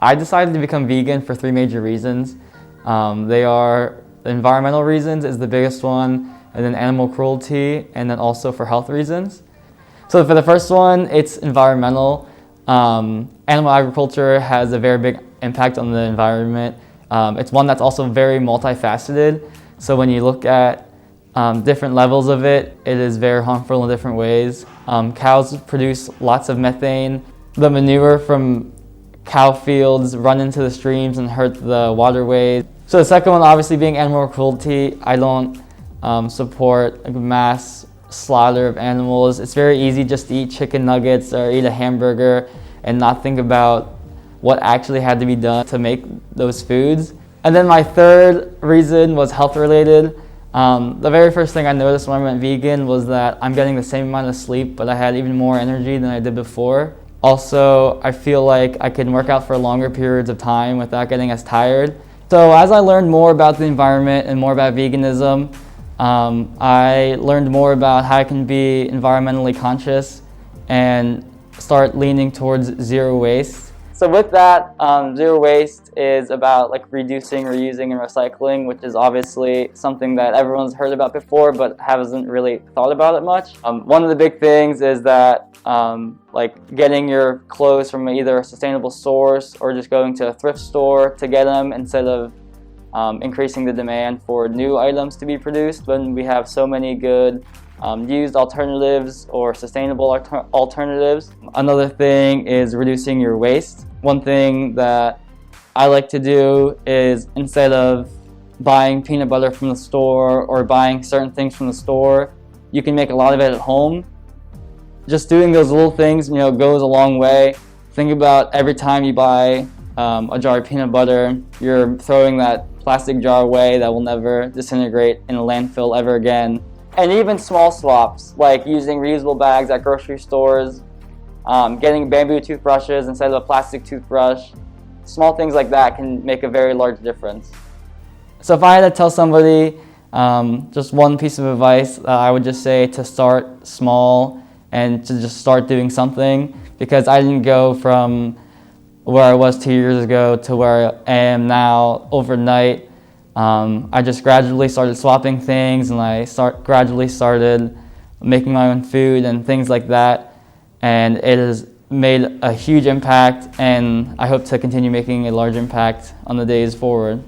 I decided to become vegan for three major reasons. They are environmental reasons is the biggest one, and then animal cruelty, and then also for health reasons. So for the first one, it's environmental. Animal agriculture has a very big impact on the environment. It's one that's also very multifaceted. So when you look at different levels of it, it is very harmful in different ways. Cows produce lots of methane. The manure from cow fields run into the streams and hurt the waterways. So the second one, obviously, being animal cruelty. I don't support mass slaughter of animals. It's very easy just to eat chicken nuggets or eat a hamburger and not think about what actually had to be done to make those foods. And then my third reason was health related. The very first thing I noticed when I went vegan was that I'm getting the same amount of sleep, but I had even more energy than I did before. Also, I feel like I can work out for longer periods of time without getting as tired. So as I learned more about the environment and more about veganism, I learned more about how I can be environmentally conscious and start leaning towards zero waste. So with that, zero waste is about like reducing, reusing, and recycling, which is obviously something that everyone's heard about before but hasn't really thought about it much. One of the big things is that like getting your clothes from either a sustainable source or just going to a thrift store to get them instead of increasing the demand for new items to be produced when we have so many good used alternatives or sustainable alternatives. Another thing is reducing your waste. One thing that I like to do is instead of buying peanut butter from the store or buying certain things from the store, you can make a lot of it at home. Just doing those little things, goes a long way. Think about every time you buy a jar of peanut butter, you're throwing that plastic jar away that will never disintegrate in a landfill ever again. And even small swaps, like using reusable bags at grocery stores, getting bamboo toothbrushes instead of a plastic toothbrush. Small things like that can make a very large difference. So if I had to tell somebody just one piece of advice, I would just say to start small and to just start doing something, because I didn't go from where I was 2 years ago to where I am now overnight. I just gradually started swapping things, and I gradually started making my own food and things like that. And it has made a huge impact, and I hope to continue making a large impact on the days forward.